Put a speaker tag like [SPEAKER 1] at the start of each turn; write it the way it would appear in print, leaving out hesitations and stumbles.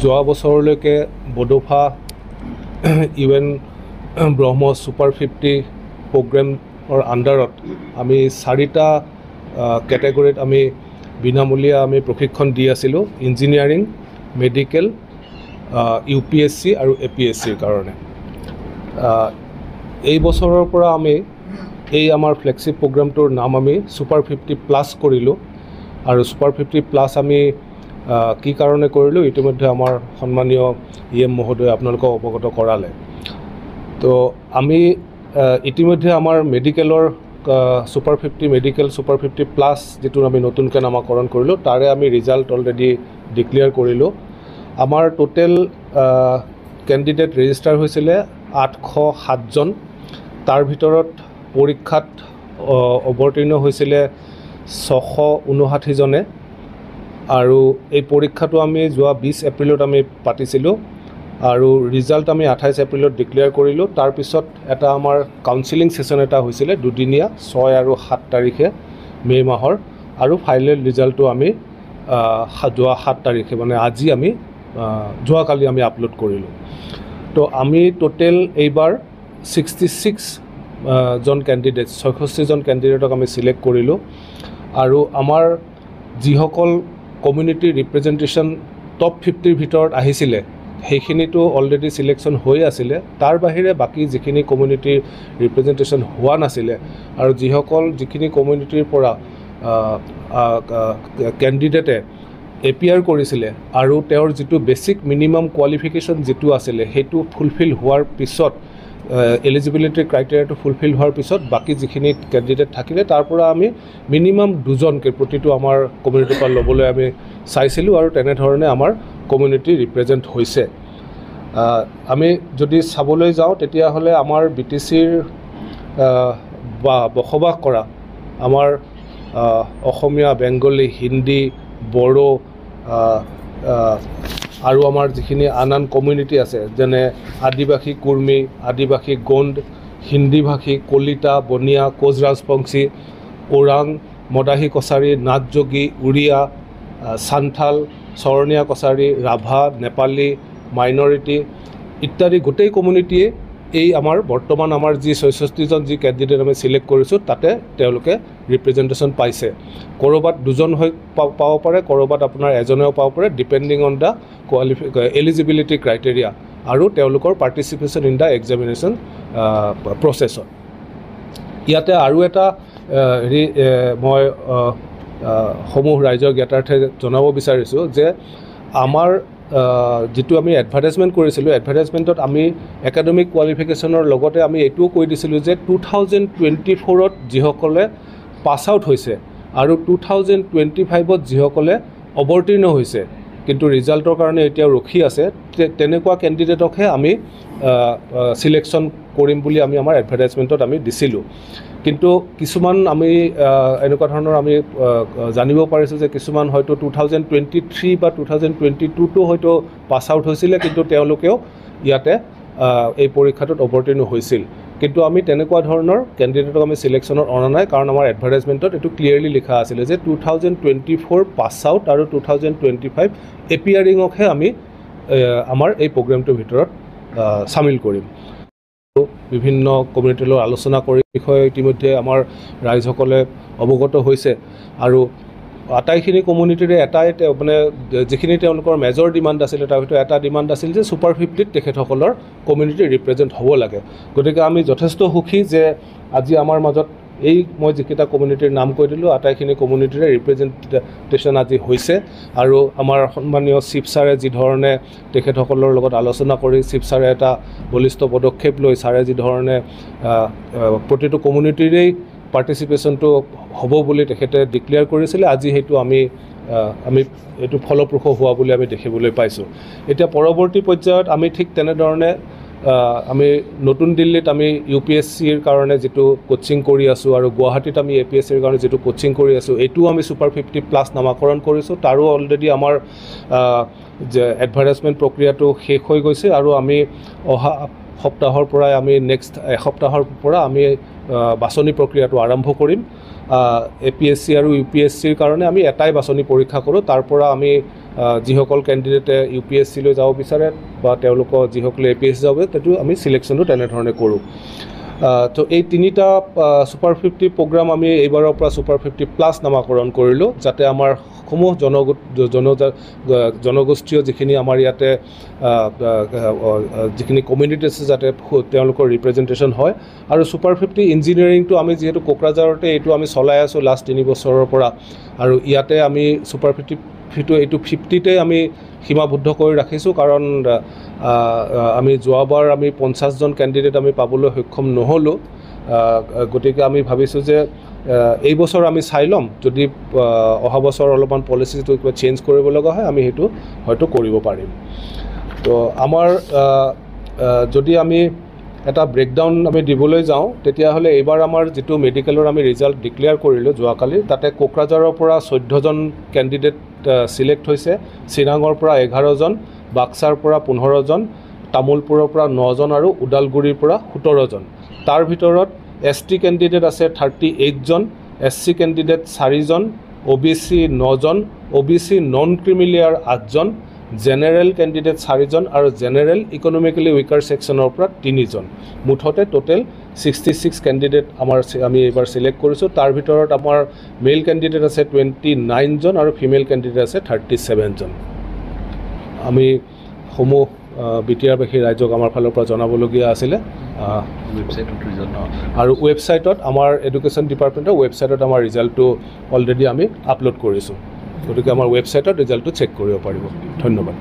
[SPEAKER 1] যোৱা বছৰলৈকে Bodofa UN BrahMos super 50 প্ৰগ্ৰেমৰ আণ্ডাৰত আমি 4টা কেটেগৰীত আমি বিনামূলীয়া আমি প্ৰশিক্ষণ দি আছিলোঁ ইঞ্জিনিয়াৰিং মেডিকেল UPSC আৰু APSCৰ কাৰণে এই বছৰৰ পৰা আমি এই আমাৰ ফ্লেগশ্বিপ প্ৰগ্ৰামটোৰ নাম আমি ছুপাৰ 50+ কৰিলোঁ আৰু ছুপাৰ 50+ আমি কি কাৰণে কৰিলোঁ ইতিমধ্যে আমাৰ সন্মানীয় EM মহোদয় আপোনালোকক অৱগত কৰালে তো আমি ইতিমধ্যে আমাৰ মেডিকেলৰ ছুপাৰ 50 মেডিকেল ছুপাৰ 50+ যেটো আমি নতুনকৈ নামকৰণ কৰিলোঁ তাৰে আমি ৰিজাল্ট অলৰেডি ডিক্লেয়াৰ কৰিলোঁ আমাৰ টোটেল কেণ্ডিডেট ৰেজিষ্টাৰ হৈছিলে 807 জন তাৰ ভিতৰত পৰীক্ষাত অৱতীৰ্ণ হৈছিলে 659 জনে আৰু এই পৰীক্ষাটো আমি যোৱা 20 এপ্ৰিলত আমি পাতিছিলোঁ আৰু ৰিজাল্ট আমি 28 এপ্ৰিলত ডিক্লেয়াৰ কৰিলোঁ তাৰ পিছত এটা আমাৰ কাউন্সেলিং সেশন এটা হৈছিলে দুদিনীয়া 6 আৰু 7 তাৰিখে মে মাহৰ আৰু ফাইনেল ৰিজাল্টটো আমি যোৱা 7 তাৰিখে মানে আজি আমি যোৱাকালি আমি আপলোড কৰিলোঁ তো আমি টোটেল এইবাৰ 66 জন কেণ্ডিডেট 66 জন কেণ্ডিডেটক আমি সিলেক্ট কৰিলোঁ আৰু আমাৰ যিসকল কমিউনিটি ৰিপ্ৰেজেণ্টেশ্যন টপ 50ৰ ভিতৰত আহিছিলে সেইখিনিতো অলৰেডি সিলেকশ্যন হৈ আছিলে তাৰ বাহিৰে বাকি যিখিনি কমিউনিটিৰ ৰিপ্ৰেজেণ্টেশ্যন হোৱা নাছিলে আৰু যিখিনি কমিউনিটিৰ পৰা কেণ্ডিডেটে এপিয়াৰ কৰিছিলে আৰু তেওঁৰ যিটো বেছিক মিনিমাম কোৱালিফিকেশ্যন যিটো আছিলে সেইটো ফুলফিল হোৱাৰ পিছত এলিজিবিলিটি ক্ৰাইটেৰিয়াটো ফুলফিল হোৱাৰ পিছত বাকি যিখিনি কেণ্ডিডেট থাকিলে তাৰ পৰা আমি মিনিমাম 2জনকৈ প্ৰতিটো আমাৰ কমিউনিটিৰ পৰা ল'বলৈ আমি চাইছিলোঁ আৰু তেনেধৰণে আমাৰ কমিউনিটি ৰিপ্ৰেজেণ্ট হৈছে আমি যদি চাবলৈ যাওঁ তেতিয়াহ'লে আমাৰ BTCৰ বসবাস কৰা আমাৰ অসমীয়া বেংগলী হিন্দী বড়ো আৰু আমাৰ যিখিনি আন কমিউনিটি আছে যেনে আদিবাসী কুৰ্মী আদিবাসী গণ্ড হিন্দী ভাষী কলিতা বনিয়া কোচ ৰাজবংশী ওৰাং মদাহী কছাৰী নাথযোগী উৰিয়া সান্থাল চৰণীয়া কছাৰী ৰাভা নেপালী মাইনৰিটি ইত্যাদি গোটেই কমিউনিটিয়ে এই আমাৰ বৰ্তমান আমাৰ যি 66 জন যি কেণ্ডিডেট আমি সিলেক্ট কৰিছোঁ তাতে তেওঁলোকে ৰিপ্ৰেজেণ্টেশ্যন পাইছে কৰবাত 2জন হৈ পাব পাৰে কৰবাত আপোনাৰ এজনেও পাব পাৰে depending on the eligibility criteria আৰু তেওঁলোকৰ পাৰ্টিচিপেশ্যন ইন দা এক্সামিনেশ্যন প্ৰচেছত ইয়াতে আৰু এটা মই সমূহ ৰাইজৰ জ্ঞাতাৰ্থে জনাব বিচাৰিছোঁ যে আমাৰ যেটো আমি এডভাৰটাইজমেন্ট কৰিছিলোঁ এডভাৰটাইজমেন্টত আমি একাডেমিক কোৱালিফিকেশ্যনৰ লগতে আমি এটোও কৈ দিছিলোঁ যে 2024ত যিসকলে পাছ আউট হৈছে আৰু 2025ত যিসকলে অৱতীৰ্ণ হৈছে কিন্তু ৰিজাল্টৰ কাৰণে এতিয়া ৰখি আছে তেনেকুৱা কেণ্ডিডেটকহে আমি সিলেকশ্যন কৰিম বুলি আমি আমাৰ এডভাৰটাইজমেন্টত আমি দিছিলোঁ কিন্তু কিছুমান আমি এনেকুৱা ধৰণৰ আমি জানিব পাৰিছোঁ যে কিছুমান হয়তো 2023 বা 2022টো হয়তো পাছ আউট হৈছিলে কিন্তু তেওঁলোকেও ইয়াতে এই পৰীক্ষাটোত অৱতীৰ্ণ হৈছিল কিন্তু আমি তেনেকুৱা ধৰণৰ কেণ্ডিডেটক আমি সিলেকশ্যনৰ অনা নাই কাৰণ আমাৰ এডভাৰটাইজমেন্টত এটো ক্লিয়াৰলি লিখা আছিল যে 2024 পাছ আউট আৰু 2025 এপিয়াৰিংকহে আমি আমাৰ এই প্ৰগ্ৰামটোৰ ভিতৰত সামিল কৰিম বিভিন্ন কমিউনিটিৰ লগত আলোচনা কৰি বিষয়ে ইতিমধ্যে আমাৰ ৰাইজসকলে অৱগত হৈছে আৰু আটাইখিনি কমিউনিটিৰে এটাই মানে যিখিনি তেওঁলোকৰ মেজৰ ডিমাণ্ড আছিল তাৰ ভিতৰত এটা ডিমাণ্ড আছিল যে ছুপাৰ 50ত তেখেতসকলৰ কমিউনিটি ৰিপ্ৰেজেণ্ট হ'ব লাগে গতিকে আমি যথেষ্ট সুখী যে আজি আমাৰ মাজত এই মই যিকেইটা কমিউনিটিৰ নাম কৈ দিলোঁ আটাইখিনি কমিউনিটিৰে ৰিপ্ৰেজেণ্টেশ্যন আজি হৈছে আৰু আমাৰ সন্মানীয় চিফ ছাৰে যি ধৰণে তেখেতসকলৰ লগত আলোচনা কৰি চিফ ছাৰে এটা বলিষ্ঠ পদক্ষেপ লৈ ছাৰে যি ধৰণে প্ৰতিটো কমিউনিটিৰেই পাৰ্টিচিপেশ্যনটো হ'ব বুলি তেখেতে ডিক্লেয়াৰ কৰিছিলে আজি হেতু আমি এটো ফলপ্ৰসূ হোৱা বুলি আমি দেখিবলৈ পাইছোঁ এতিয়া পৰৱৰ্তী পৰ্যায়ত আমি ঠিক তেনেধৰণে আমি নতুন দিল্লীত আমি UPSCৰ কাৰণে যেটো কোচিং কৰি আছো আৰু গুৱাহাটীত আমি APSCৰ কাৰণে যেটো কোচিং কৰি আছো এটো আমি ছুপাৰ 50+ নামকৰণ কৰিছোঁ তাৰো অলৰেডি আমাৰ যে এডভাৰটাইজমেন্ট প্ৰক্ৰিয়াটো শেষ হৈ গৈছে আৰু আমি অহা সপ্তাহৰ পৰাই আমি নেক্সট এসপ্তাহৰ পৰা আমি বাছনি প্ৰক্ৰিয়াটো আৰম্ভ কৰিম APSC আৰু UPSCৰ কাৰণে আমি এটাই বাছনি পৰীক্ষা কৰোঁ তাৰ পৰা আমি যিসকল কেণ্ডিডেটে UPSC লৈ যাব বিচাৰে বা তেওঁলোকৰ যিসকলে APSC যাব সেইটো আমি সিলেকশ্যনটো তেনেধৰণে কৰোঁ তো এই তিনিটা সুপাৰ 50 প্ৰগ্ৰাম আমি এইবাৰৰ পৰা সুপাৰ 50 প্লাছ নামাকৰণ কৰিলোঁ যাতে আমাৰ সমূহ জনগোষ্ঠীয় যিখিনি আমাৰ ইয়াতে যিখিনি কমিউনিটি আছে যাতে তেওঁলোকৰ ৰিপ্ৰেজেণ্টেশ্যন হয় আৰু সুপাৰ 50 ইঞ্জিনিয়াৰিংটো আমি যিহেতু কোকৰাঝাৰতে এইটো আমি চলাই আছোঁ লাষ্ট 3 বছৰৰ পৰা আৰু ইয়াতে আমি সুপাৰ 50 এইটো 50তে আমি সীমাবদ্ধ কৰি ৰাখিছোঁ কাৰণ আমি যোৱাবাৰ আমি 50 জন কেণ্ডিডেট আমি পাবলৈ সক্ষম নহ'লোঁ গতিকে আমি ভাবিছোঁ যে এই বছৰ আমি চাই ল'ম যদি অহা বছৰ অলপমান পলিচিটো কিবা চেঞ্জ কৰিব লগা হয় আমি সেইটো হয়তো কৰিব পাৰিম তো আমাৰ যদি আমি এটা ব্ৰেকডাউন আমি দিবলৈ যাওঁ তেতিয়াহ'লে এইবাৰ আমাৰ যিটো মেডিকেলৰ আমি ৰিজাল্ট ডিক্লেয়াৰ কৰিলোঁ যোৱাকালি তাতে কোকৰাঝাৰৰ পৰা 14 জন কেণ্ডিডেট সিলেক্ট হৈছে চিৰাঙৰ পৰা 11 জন বাক্সাৰ পৰা 15 জন তামুলপুৰৰ পৰা 9 জন আৰু ওদালগুৰিৰ পৰা 17 জন তাৰ ভিতৰত ST কেণ্ডিডেট আছে 38 জন SC কেণ্ডিডেট 4 জন OBC 9 জন OBC নন ক্ৰিমিলিয়াৰ 8 জন জেনেৰেল কেণ্ডিডেট 4 জন আৰু জেনেৰেল ইকনমিকেলি উইকাৰ সেকশনৰ পৰা 3 জন মুঠতে টোটেল 66 কেণ্ডিডেট আমি এবাৰ সিলেক্ট কৰিছোঁ তাৰ ভিতৰত আমাৰ মেল কেণ্ডিডেট আছে 29 জন আৰু ফিমেল কেণ্ডিডেট আছে 37 জন আমি সমূহ বিটিআৰবাসী ৰাইজক আমাৰ ফালৰ পৰা জনাবলগীয়া আছিলে আৰু ৱেবছাইটত আমাৰ এডুকেশ্যন ডিপাৰ্টমেণ্টৰ ৱেবছাইটত আমাৰ ৰিজাল্টটো অলৰেডি আমি আপলোড কৰিছোঁ গতিকে আমাৰ ৱেবছাইটত ৰিজাল্টটো চেক কৰিব পাৰিব ধন্যবাদ